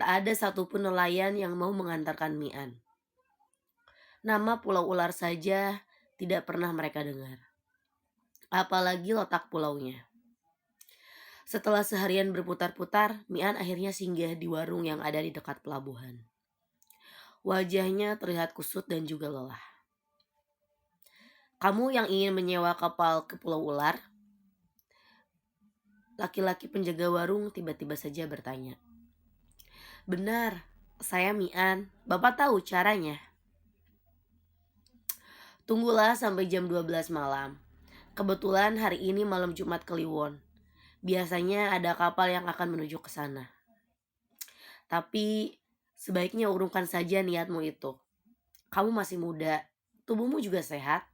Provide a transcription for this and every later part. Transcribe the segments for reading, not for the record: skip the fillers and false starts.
Tak ada satupun nelayan yang mau mengantarkan Mian. Nama Pulau Ular saja tidak pernah mereka dengar. Apalagi letak pulaunya. Setelah seharian berputar-putar, Mian akhirnya singgah di warung yang ada di dekat pelabuhan. Wajahnya terlihat kusut dan juga lelah. "Kamu yang ingin menyewa kapal ke Pulau Ular?" Laki-laki penjaga warung tiba-tiba saja bertanya. "Benar, saya Mian. Bapak tahu caranya?" "Tunggulah sampai jam 12 malam. Kebetulan hari ini malam Jumat Kliwon. Biasanya ada kapal yang akan menuju ke sana. Tapi sebaiknya urungkan saja niatmu itu. Kamu masih muda, tubuhmu juga sehat.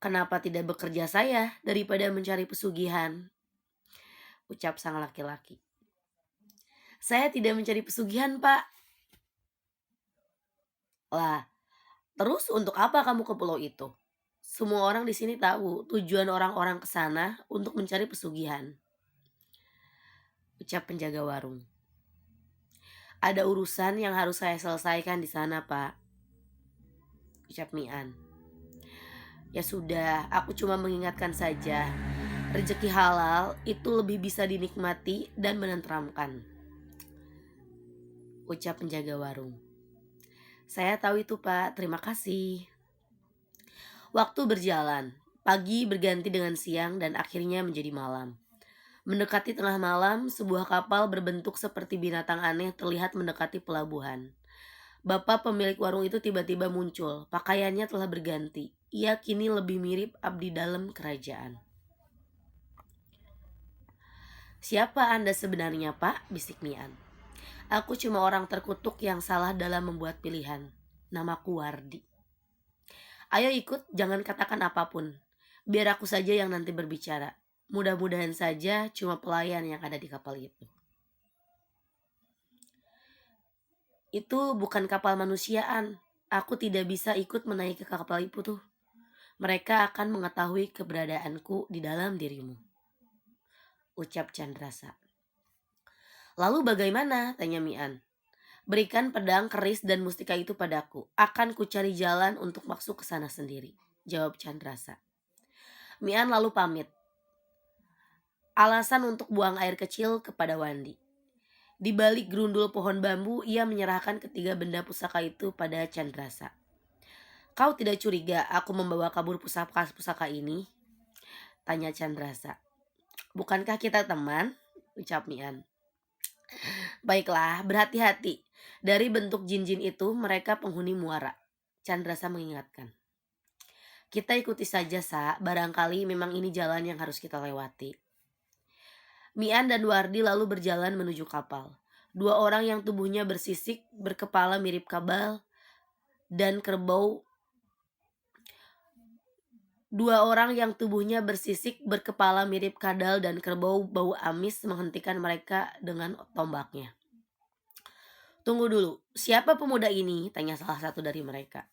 Kenapa tidak bekerja saya daripada mencari pesugihan?" ucap sang laki-laki. "Saya tidak mencari pesugihan, Pak." "Lah, terus untuk apa kamu ke pulau itu? Semua orang di sini tahu tujuan orang-orang ke sana untuk mencari pesugihan," ucap penjaga warung. "Ada urusan yang harus saya selesaikan di sana, Pak," ucap Mian. "Ya sudah, aku cuma mengingatkan saja. Rezeki halal itu lebih bisa dinikmati dan menenteramkan," ucap penjaga warung. "Saya tahu itu, Pak. Terima kasih." Waktu berjalan. Pagi berganti dengan siang dan akhirnya menjadi malam. Mendekati tengah malam, sebuah kapal berbentuk seperti binatang aneh terlihat mendekati pelabuhan. Bapak pemilik warung itu tiba-tiba muncul. Pakaiannya telah berganti. Ia kini lebih mirip abdi dalam kerajaan. "Siapa Anda sebenarnya, Pak?" bisik Mian. "Aku cuma orang terkutuk yang salah dalam membuat pilihan. Namaku Wardi." "Ayo ikut, jangan katakan apapun. Biar aku saja yang nanti berbicara. Mudah-mudahan saja cuma pelayan yang ada di kapal itu." "Itu bukan kapal manusiaan. Aku tidak bisa ikut menaiki kapal itu tuh. Mereka akan mengetahui keberadaanku di dalam dirimu," ucap Chandrasa. "Lalu bagaimana?" tanya Mian. "Berikan pedang, keris, dan mustika itu padaku. Akan kucari jalan untuk masuk ke sana sendiri," jawab Chandrasa. Mian lalu pamit. Alasan untuk buang air kecil kepada Wandi. Di balik gerundul pohon bambu, ia menyerahkan ketiga benda pusaka itu pada Chandrasa. "Kau tidak curiga aku membawa kabur pusaka-pusaka ini?" tanya Chandrasa. "Bukankah kita teman?" ucap Mian. "Baiklah, berhati-hati. Dari bentuk jin-jin itu, mereka penghuni muara," Chandrasa mengingatkan. "Kita ikuti saja, barangkali memang ini jalan yang harus kita lewati." Mian dan Wardi lalu berjalan menuju kapal. Dua orang yang tubuhnya bersisik, berkepala mirip kabal, dan kerbau. Dua orang yang tubuhnya bersisik, berkepala mirip kadal dan kerbau bau amis menghentikan mereka dengan tombaknya. "Tunggu dulu, siapa pemuda ini?" tanya salah satu dari mereka.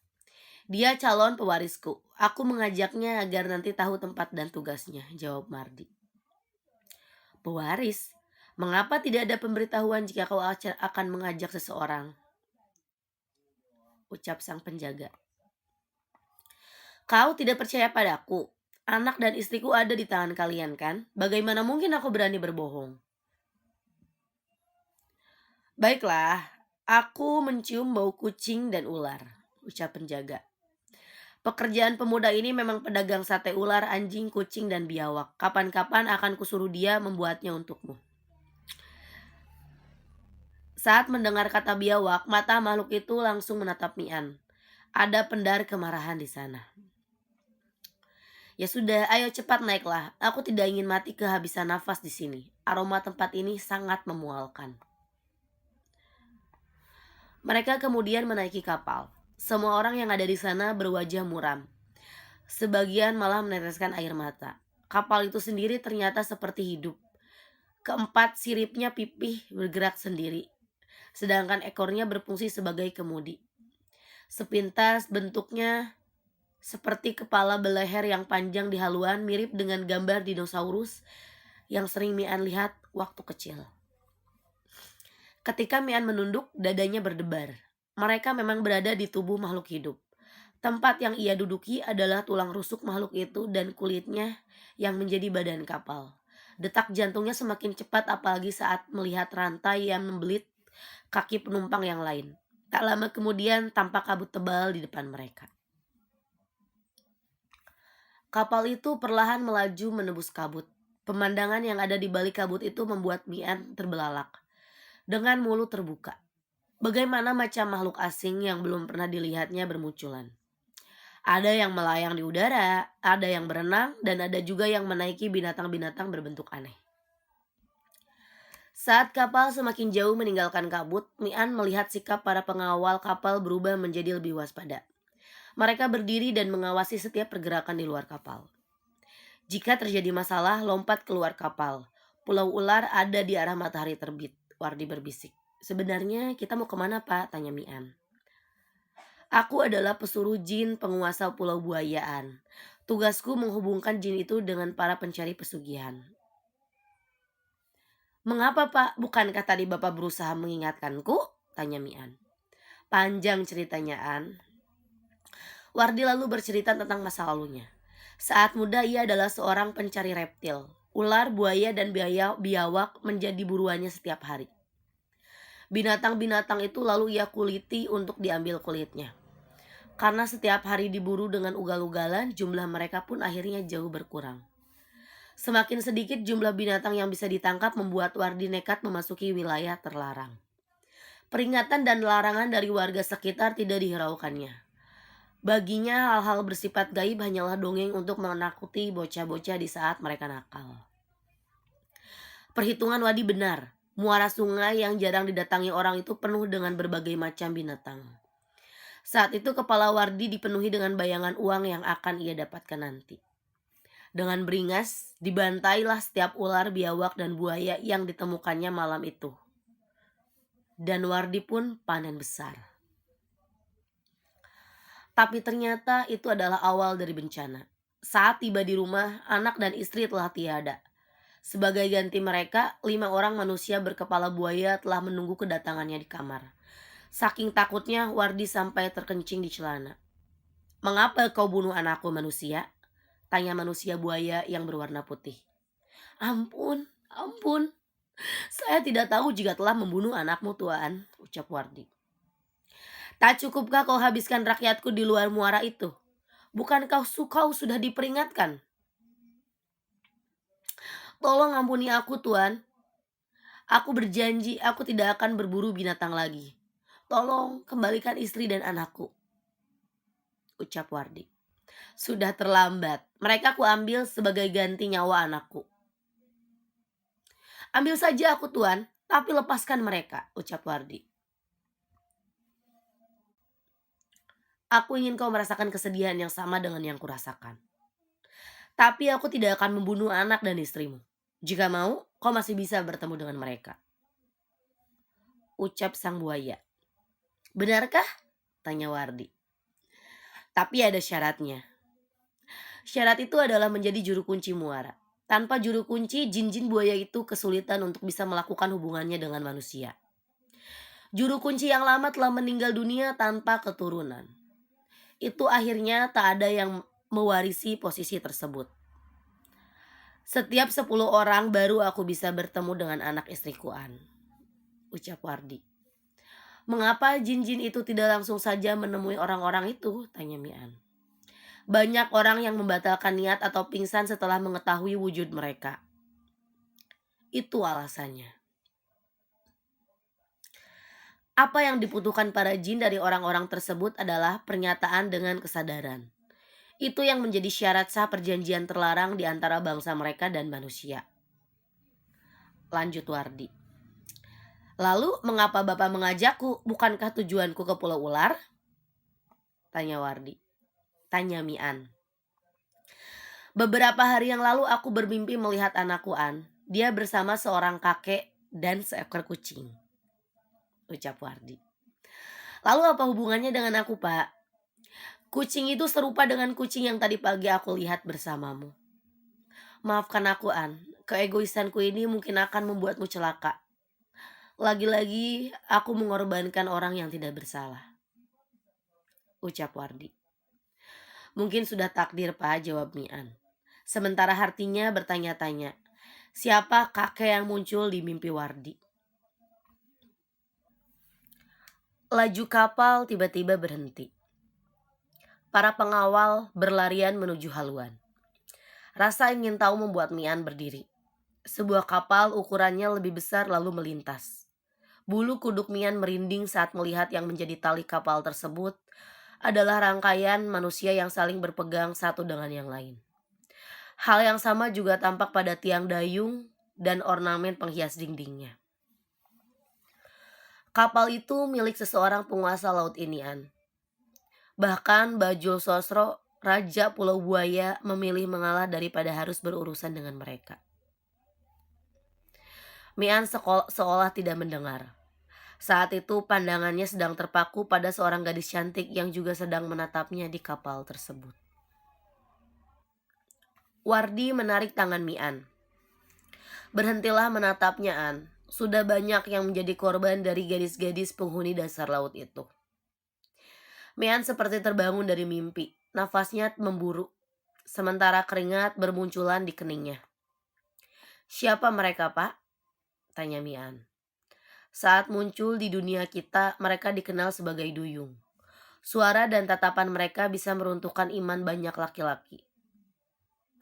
"Dia calon pewarisku. Aku mengajaknya agar nanti tahu tempat dan tugasnya," jawab Mardi. "Pewaris? Mengapa tidak ada pemberitahuan jika kau akan mengajak seseorang?" ucap sang penjaga. "Kau tidak percaya padaku? Anak dan istriku ada di tangan kalian kan? Bagaimana mungkin aku berani berbohong?" "Baiklah, aku mencium bau kucing dan ular," ucap penjaga. "Pekerjaan pemuda ini memang pedagang sate ular, anjing, kucing, dan biawak. Kapan-kapan akan kusuruh dia membuatnya untukmu." Saat mendengar kata biawak, mata makhluk itu langsung menatap Mian. Ada pendar kemarahan di sana. "Ya sudah, ayo cepat naiklah. Aku tidak ingin mati kehabisan nafas di sini. Aroma tempat ini sangat memualkan." Mereka kemudian menaiki kapal. Semua orang yang ada di sana berwajah muram. Sebagian malah meneteskan air mata. Kapal itu sendiri ternyata seperti hidup. Keempat siripnya pipih bergerak sendiri, sedangkan ekornya berfungsi sebagai kemudi. Sepintas bentuknya seperti kepala beleher yang panjang di haluan, mirip dengan gambar dinosaurus yang sering Mian lihat waktu kecil. Ketika Mian menunduk, dadanya berdebar. Mereka memang berada di tubuh makhluk hidup. Tempat yang ia duduki adalah tulang rusuk makhluk itu dan kulitnya yang menjadi badan kapal. Detak jantungnya semakin cepat apalagi saat melihat rantai yang membelit kaki penumpang yang lain. Tak lama kemudian tampak kabut tebal di depan mereka. Kapal itu perlahan melaju menembus kabut. Pemandangan yang ada di balik kabut itu membuat Mian terbelalak. Dengan mulut terbuka. Bagaimana macam makhluk asing yang belum pernah dilihatnya bermunculan. Ada yang melayang di udara, ada yang berenang, dan ada juga yang menaiki binatang-binatang berbentuk aneh. Saat kapal semakin jauh meninggalkan kabut, Mian melihat sikap para pengawal kapal berubah menjadi lebih waspada. Mereka berdiri dan mengawasi setiap pergerakan di luar kapal. Jika terjadi masalah, lompat keluar kapal. Pulau Ular ada di arah matahari terbit, Wardi berbisik. Sebenarnya kita mau kemana, Pak? Tanya Mian. Aku adalah pesuruh jin penguasa Pulau Buayaan. Tugasku menghubungkan jin itu dengan para pencari pesugihan. Mengapa, Pak? Bukankah tadi Bapak berusaha mengingatkanku? Tanya Mian. Panjang ceritanya, An. Wardi lalu bercerita tentang masa lalunya. Saat muda ia adalah seorang pencari reptil. Ular, buaya, dan biawak menjadi buruannya setiap hari. Binatang-binatang itu lalu ia kuliti untuk diambil kulitnya. Karena setiap hari diburu dengan ugal-ugalan, jumlah mereka pun akhirnya jauh berkurang. Semakin sedikit jumlah binatang yang bisa ditangkap membuat Wardi nekat memasuki wilayah terlarang. Peringatan dan larangan dari warga sekitar tidak dihiraukannya. Baginya hal-hal bersifat gaib hanyalah dongeng untuk menakuti bocah-bocah di saat mereka nakal. Perhitungan Wadi benar, muara sungai yang jarang didatangi orang itu penuh dengan berbagai macam binatang. Saat itu kepala Wardi dipenuhi dengan bayangan uang yang akan ia dapatkan nanti. Dengan beringas, dibantailah setiap ular, biawak, dan buaya yang ditemukannya malam itu. Dan Wardi pun panen besar. Tapi ternyata itu adalah awal dari bencana. Saat tiba di rumah, anak dan istri telah tiada. Sebagai ganti mereka, 5 orang manusia berkepala buaya telah menunggu kedatangannya di kamar. Saking takutnya, Wardi sampai terkencing di celana. Mengapa kau bunuh anakku manusia? Tanya manusia buaya yang berwarna putih. Ampun, ampun. Saya tidak tahu jika telah membunuh anakmu, Tuan, ucap Wardi. Tak cukupkah kau habiskan rakyatku di luar muara itu? Bukankah kau sudah diperingatkan? Tolong ampuni aku, Tuan. Aku berjanji aku tidak akan berburu binatang lagi. Tolong kembalikan istri dan anakku, ucap Wardi. Sudah terlambat. Mereka kuambil sebagai ganti nyawa anakku. Ambil saja aku, Tuan, tapi lepaskan mereka, ucap Wardi. Aku ingin kau merasakan kesedihan yang sama dengan yang kurasakan. Tapi aku tidak akan membunuh anak dan istrimu. Jika mau, kau masih bisa bertemu dengan mereka, ucap sang buaya. Benarkah? Tanya Wardi. Tapi ada syaratnya. Syarat itu adalah menjadi juru kunci muara. Tanpa juru kunci, jin-jin buaya itu kesulitan untuk bisa melakukan hubungannya dengan manusia. Juru kunci yang lama telah meninggal dunia tanpa keturunan. Itu akhirnya tak ada yang mewarisi posisi tersebut. Setiap 10 orang baru aku bisa bertemu dengan anak istriku, An, ucap Wardi. Mengapa jin-jin itu tidak langsung saja menemui orang-orang itu? Tanya Mian. Banyak orang yang membatalkan niat atau pingsan setelah mengetahui wujud mereka. Itu alasannya. Apa yang dibutuhkan para jin dari orang-orang tersebut adalah pernyataan dengan kesadaran. Itu yang menjadi syarat sah perjanjian terlarang di antara bangsa mereka dan manusia. Lanjut Wardi. Lalu mengapa Bapak mengajakku? Bukankah tujuanku ke Pulau Ular? Tanya Wardi. Tanya Mian. Beberapa hari yang lalu aku bermimpi melihat anakku, An. Dia bersama seorang kakek dan seekor kucing, ucap Wardi. Lalu apa hubungannya dengan aku, Pak? Kucing itu serupa dengan kucing yang tadi pagi aku lihat bersamamu. Maafkan aku, An. Keegoisanku ini mungkin akan membuatmu celaka. Lagi-lagi aku mengorbankan orang yang tidak bersalah, ucap Wardi. Mungkin sudah takdir Pak, jawab Mian. Sementara hatinya bertanya-tanya, siapa kakek yang muncul di mimpi Wardi? Laju kapal tiba-tiba berhenti. Para pengawal berlarian menuju haluan. Rasa ingin tahu membuat Mian berdiri. Sebuah kapal ukurannya lebih besar lalu melintas. Bulu kuduk Mian merinding saat melihat yang menjadi tali kapal tersebut adalah rangkaian manusia yang saling berpegang satu dengan yang lain. Hal yang sama juga tampak pada tiang dayung dan ornamen penghias dindingnya. Kapal itu milik seseorang penguasa laut ini, An. Bahkan Bajul Sosro, Raja Pulau Buaya, memilih mengalah daripada harus berurusan dengan mereka. Mian seolah tidak mendengar. Saat itu pandangannya sedang terpaku pada seorang gadis cantik yang juga sedang menatapnya di kapal tersebut. Wardi menarik tangan Mian. Berhentilah menatapnya, An. Sudah banyak yang menjadi korban dari gadis-gadis penghuni dasar laut itu. Mian seperti terbangun dari mimpi. Nafasnya memburu. Sementara keringat bermunculan di keningnya. Siapa mereka, Pak? Tanya Mian. Saat muncul di dunia kita, mereka dikenal sebagai duyung. Suara dan tatapan mereka bisa meruntuhkan iman banyak laki-laki.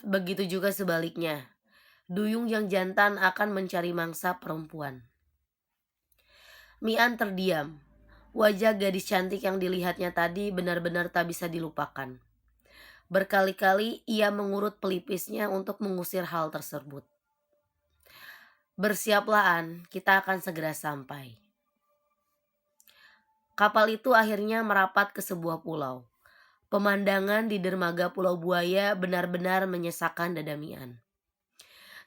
Begitu juga sebaliknya. Duyung yang jantan akan mencari mangsa perempuan. Mian terdiam. Wajah gadis cantik yang dilihatnya tadi benar-benar tak bisa dilupakan. Berkali-kali ia mengurut pelipisnya untuk mengusir hal tersebut. Bersiaplah, An, kita akan segera sampai. Kapal itu akhirnya merapat ke sebuah pulau. Pemandangan di dermaga Pulau Buaya benar-benar menyesakkan dada Mian.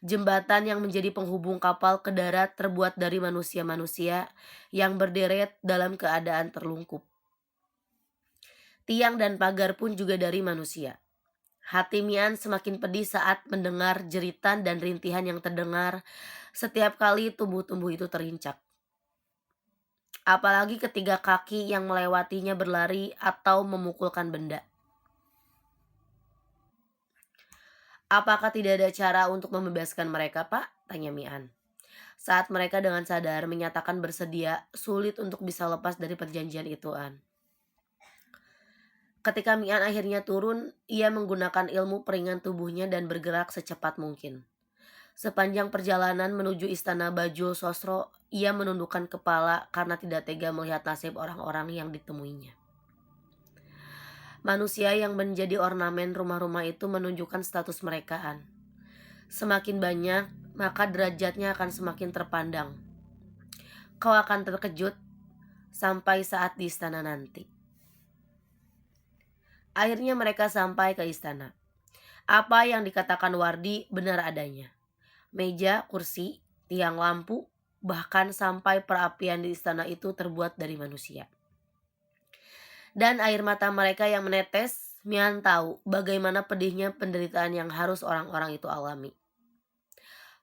Jembatan yang menjadi penghubung kapal ke darat terbuat dari manusia-manusia yang berderet dalam keadaan terlungkup. Tiang dan pagar pun juga dari manusia. Hati Mian semakin pedih saat mendengar jeritan dan rintihan yang terdengar setiap kali tubuh-tubuh itu terincak. Apalagi ketika kaki yang melewatinya berlari atau memukulkan benda. Apakah tidak ada cara untuk membebaskan mereka, Pak? Tanya Mian. Saat mereka dengan sadar menyatakan bersedia, sulit untuk bisa lepas dari perjanjian itu, An. Ketika Mian akhirnya turun, ia menggunakan ilmu peringan tubuhnya dan bergerak secepat mungkin. Sepanjang perjalanan menuju istana Bajul Sosro, ia menundukkan kepala karena tidak tega melihat nasib orang-orang yang ditemuinya. Manusia yang menjadi ornamen rumah-rumah itu menunjukkan status mereka, An. Semakin banyak, maka derajatnya akan semakin terpandang. Kau akan terkejut sampai saat di istana nanti. Akhirnya mereka sampai ke istana. Apa yang dikatakan Wardi benar adanya. Meja, kursi, tiang lampu, bahkan sampai perapian di istana itu terbuat dari manusia. Dan air mata mereka yang menetes, Mian tahu bagaimana pedihnya penderitaan yang harus orang-orang itu alami.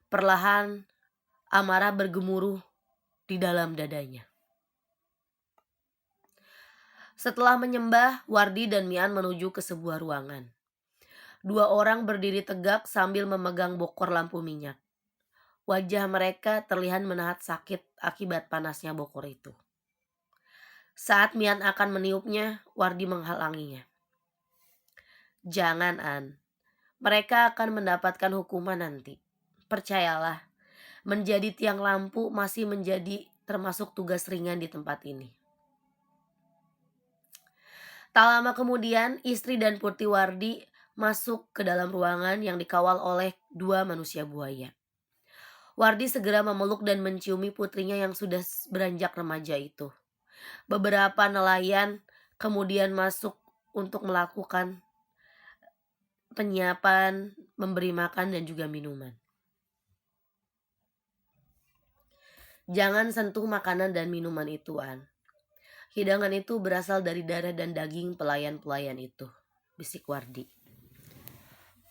Perlahan, amarah bergemuruh di dalam dadanya. Setelah menyembah, Wardi dan Mian menuju ke sebuah ruangan. Dua orang berdiri tegak sambil memegang bokor lampu minyak. Wajah mereka terlihat menahan sakit akibat panasnya bokor itu. Saat Mian akan meniupnya, Wardi menghalanginya. Jangan, An. Mereka akan mendapatkan hukuman nanti. Percayalah, menjadi tiang lampu masih menjadi termasuk tugas ringan di tempat ini. Tak lama kemudian, istri dan putri Wardi masuk ke dalam ruangan yang dikawal oleh dua manusia buaya. Wardi segera memeluk dan menciumi putrinya yang sudah beranjak remaja itu. Beberapa nelayan kemudian masuk untuk melakukan penyiapan, memberi makan dan juga minuman. Jangan sentuh makanan dan minuman itu, An. Hidangan itu berasal dari darah dan daging pelayan-pelayan itu, bisik Wardi.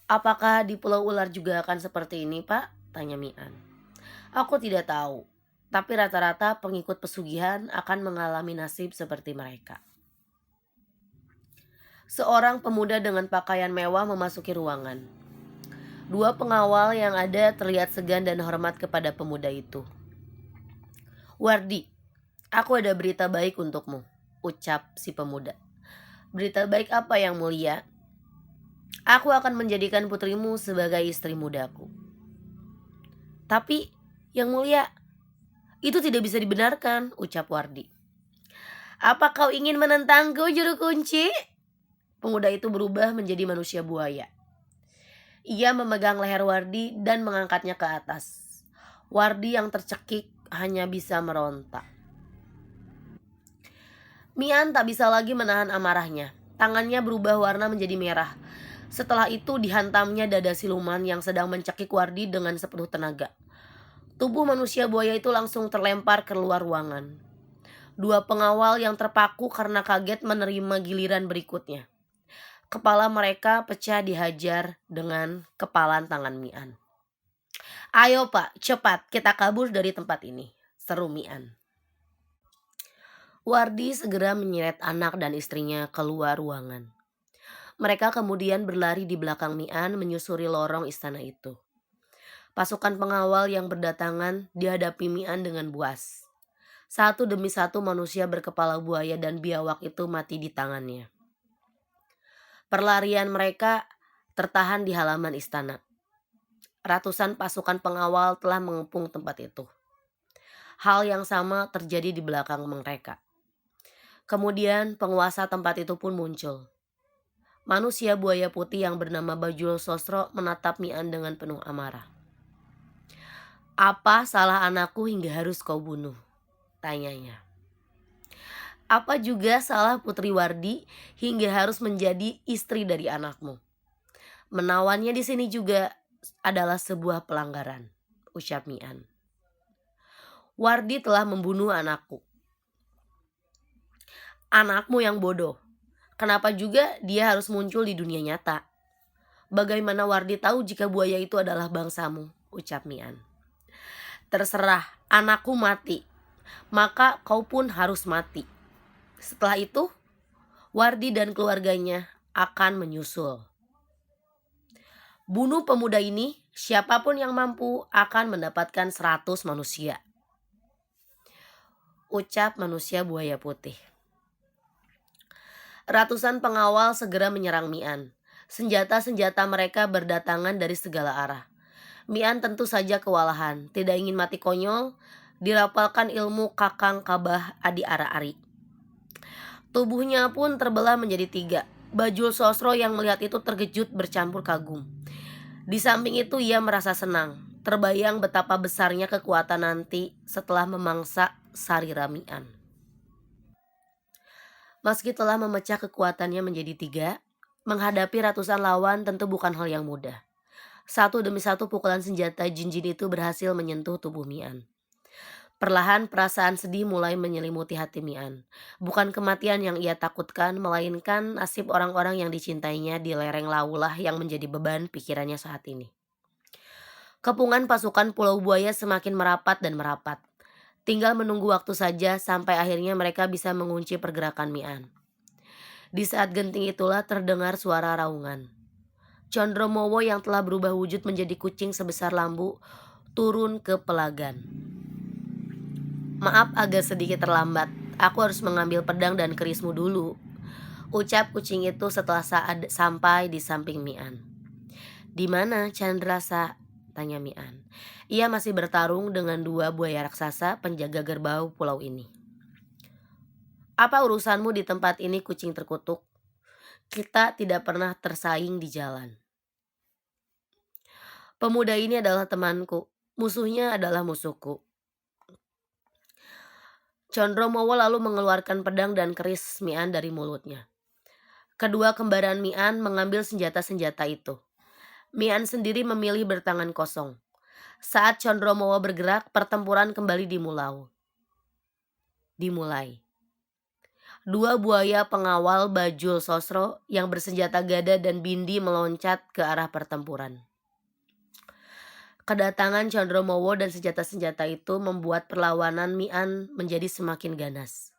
Apakah di Pulau Ular juga akan seperti ini, Pak? Tanya Mian. Aku tidak tahu. tapi rata-rata pengikut pesugihan akan mengalami nasib seperti mereka. Seorang pemuda dengan pakaian mewah memasuki ruangan. Dua pengawal yang ada terlihat segan dan hormat kepada pemuda itu. "Wardi, aku ada berita baik untukmu," ucap si pemuda. "Berita baik apa, Yang Mulia?" "Aku akan menjadikan putrimu sebagai istri mudaku." "Tapi, Yang Mulia, itu tidak bisa dibenarkan," ucap Wardi. "Apa kau ingin menentangku, juru kunci?" Pemuda itu berubah menjadi manusia buaya. Ia memegang leher Wardi dan mengangkatnya ke atas. Wardi yang tercekik hanya bisa meronta. Mian tak bisa lagi menahan amarahnya. Tangannya berubah warna menjadi merah. Setelah itu dihantamnya dada siluman yang sedang mencekik Wardi dengan sepenuh tenaga. Tubuh manusia buaya itu langsung terlempar keluar ruangan. Dua pengawal yang terpaku karena kaget menerima giliran berikutnya. Kepala mereka pecah dihajar dengan kepalan tangan Mian. "Ayo Pak, cepat kita kabur dari tempat ini," seru Mian. Wardi segera menyeret anak dan istrinya keluar ruangan. Mereka kemudian berlari di belakang Mian menyusuri lorong istana itu. Pasukan pengawal yang berdatangan dihadapi Mian dengan buas. Satu demi satu manusia berkepala buaya dan biawak itu mati di tangannya. Perlarian mereka tertahan di halaman istana. Ratusan pasukan pengawal telah mengepung tempat itu. Hal yang sama terjadi di belakang mereka. Kemudian penguasa tempat itu pun muncul. Manusia buaya putih yang bernama Bajul Sosro menatap Mian dengan penuh amarah. "Apa salah anakku hingga harus kau bunuh?" tanyanya. "Apa juga salah Putri Wardi hingga harus menjadi istri dari anakmu? Menawannya di sini juga adalah sebuah pelanggaran," ucap Mian. "Wardi telah membunuh anakku." "Anakmu yang bodoh. Kenapa juga dia harus muncul di dunia nyata? Bagaimana Wardi tahu jika buaya itu adalah bangsamu?" ucap Mian. "Terserah, anakku mati, maka kau pun harus mati. Setelah itu, Wardi dan keluarganya akan menyusul. Bunuh pemuda ini, siapapun yang mampu akan mendapatkan 100 manusia," ucap manusia buaya putih. Ratusan pengawal segera menyerang Mian. Senjata-senjata mereka berdatangan dari segala arah. Mian tentu saja kewalahan, tidak ingin mati konyol, dirapalkan ilmu Kakang Kabah Adi Ara-ari. Tubuhnya pun terbelah menjadi 3. Bajul Sosro yang melihat itu terkejut bercampur kagum. Di samping itu ia merasa senang, terbayang betapa besarnya kekuatan nanti setelah memangsa Sarira Mian. Meski telah memecah kekuatannya menjadi 3, menghadapi ratusan lawan tentu bukan hal yang mudah. Satu demi satu pukulan senjata jin-jin itu berhasil menyentuh tubuh Mian. Perlahan perasaan sedih mulai menyelimuti hati Mian. Bukan kematian yang ia takutkan, melainkan nasib orang-orang yang dicintainya di lereng Laulah yang menjadi beban pikirannya saat ini. Kepungan pasukan Pulau Buaya semakin merapat dan merapat. Tinggal menunggu waktu saja sampai akhirnya mereka bisa mengunci pergerakan Mian. Di saat genting itulah terdengar suara raungan. Condromowo yang telah berubah wujud menjadi kucing sebesar lambu turun ke pelagan. "Maaf agak sedikit terlambat, aku harus mengambil pedang dan kerismu dulu," ucap kucing itu setelah sampai di samping Mian. "Di mana Chandrasa?" tanya Mian. Ia masih bertarung dengan 2 buaya raksasa penjaga gerbau pulau ini. "Apa urusanmu di tempat ini, kucing terkutuk? Kita tidak pernah tersaing di jalan." "Pemuda ini adalah temanku, musuhnya adalah musuhku." Condromowo lalu mengeluarkan pedang dan keris Mian dari mulutnya. Kedua kembaran Mian mengambil senjata-senjata itu. Mian sendiri memilih bertangan kosong. Saat Condromowo bergerak, pertempuran kembali dimulai. 2 buaya pengawal Bajul Sosro yang bersenjata gada dan bindi meloncat ke arah pertempuran. Kedatangan Condromowo dan senjata-senjata itu membuat perlawanan Mi'an menjadi semakin ganas.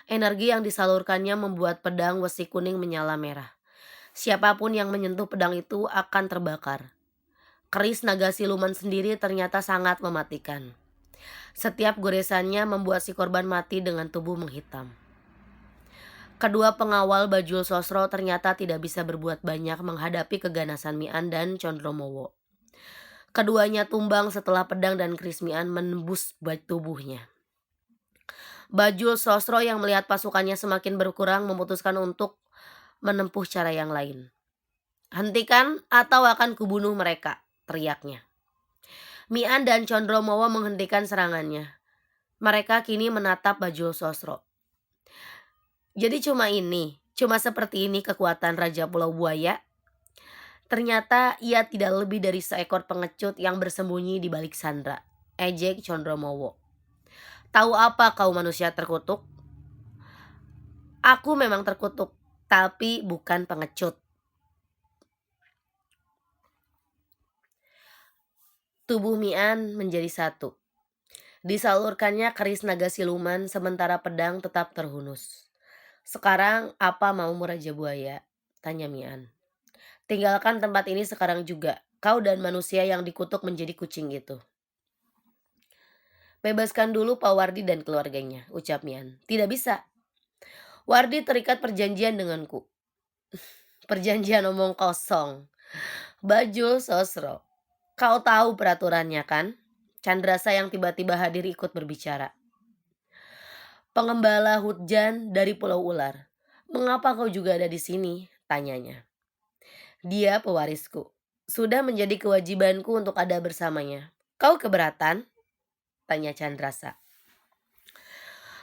Energi yang disalurkannya membuat pedang Wesi Kuning menyala merah. Siapapun yang menyentuh pedang itu akan terbakar. Keris naga siluman sendiri ternyata sangat mematikan. Setiap goresannya membuat si korban mati dengan tubuh menghitam. Kedua pengawal Bajul Sosro ternyata tidak bisa berbuat banyak menghadapi keganasan Mi'an dan Condromowo. Keduanya tumbang setelah pedang dan keris Mi'an menembus tubuhnya. Bajul Sosro yang melihat pasukannya semakin berkurang memutuskan untuk menempuh cara yang lain. "Hentikan atau akan kubunuh mereka," teriaknya. Mi'an dan Condromowo menghentikan serangannya. Mereka kini menatap Bajul Sosro. "Jadi cuma seperti ini kekuatan Raja Pulau Buaya?" Ternyata ia tidak lebih dari seekor pengecut yang bersembunyi di balik sandra, ejek Condromowo. "Tahu apa kau manusia terkutuk? Aku memang terkutuk, tapi bukan pengecut." Tubuh Mi'an menjadi satu. Disalurkannya keris naga siluman sementara pedang tetap terhunus. "Sekarang apa maumu Raja Buaya?" tanya Mi'an. "Tinggalkan tempat ini sekarang juga, kau dan manusia yang dikutuk menjadi kucing itu." "Bebaskan dulu Pak Wardi dan keluarganya," ucap Mian. "Tidak bisa. Wardi terikat perjanjian denganku." "Perjanjian omong kosong. Bajul Sosro, kau tahu peraturannya kan?" Chandrasa yang tiba-tiba hadir ikut berbicara. "Pengembala hujan dari Pulau Ular. Mengapa kau juga ada di sini?" tanyanya. "Dia pewarisku. Sudah menjadi kewajibanku untuk ada bersamanya. Kau keberatan?" tanya Chandrasa.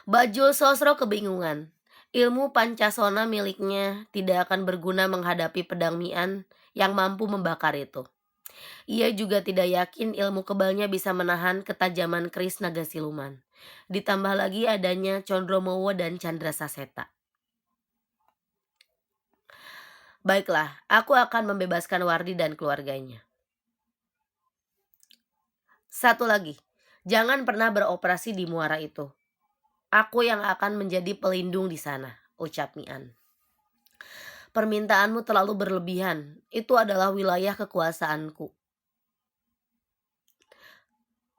Bajul Sosro kebingungan. Ilmu pancasona miliknya tidak akan berguna menghadapi pedang Mi'an yang mampu membakar itu. Ia juga tidak yakin ilmu kebalnya bisa menahan ketajaman keris naga siluman. Ditambah lagi adanya Condromowo dan Chandrasaseta. "Baiklah, aku akan membebaskan Wardi dan keluarganya. Satu lagi, jangan pernah beroperasi di muara itu. Aku yang akan menjadi pelindung di sana," ucap Mi'an. "Permintaanmu terlalu berlebihan. Itu adalah wilayah kekuasaanku."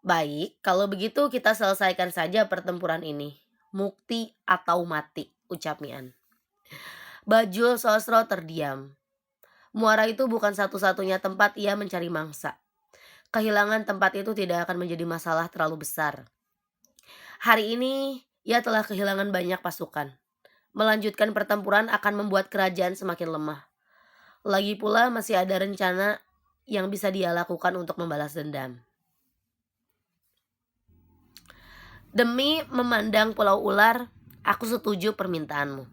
"Baik, kalau begitu kita selesaikan saja pertempuran ini. Mukti atau mati," ucap Mi'an. Bajul Sosro terdiam. Muara itu bukan satu-satunya tempat ia mencari mangsa. Kehilangan tempat itu tidak akan menjadi masalah terlalu besar. Hari ini ia telah kehilangan banyak pasukan. Melanjutkan pertempuran akan membuat kerajaan semakin lemah. Lagi pula masih ada rencana yang bisa dia lakukan untuk membalas dendam. "Demi memandang Pulau Ular, aku setuju permintaanmu,"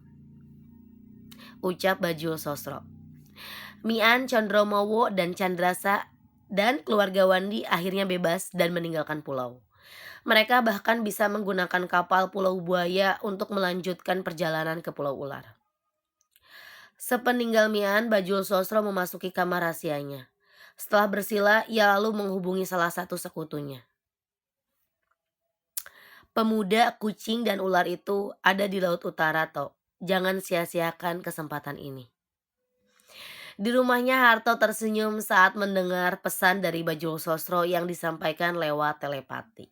ucap Bajul Sosro. Mi'an, Condromowo, dan Chandrasa dan keluarga Wandi akhirnya bebas dan meninggalkan pulau. Mereka bahkan bisa menggunakan kapal Pulau Buaya untuk melanjutkan perjalanan ke Pulau Ular. Sepeninggal Mi'an, Bajul Sosro memasuki kamar rahasianya. Setelah bersila, ia lalu menghubungi salah satu sekutunya. "Pemuda, kucing, dan ular itu ada di Laut Utara, Tok. Jangan sia-siakan kesempatan ini." Di rumahnya, Harto tersenyum saat mendengar pesan dari Bajul Sosro yang disampaikan lewat telepati.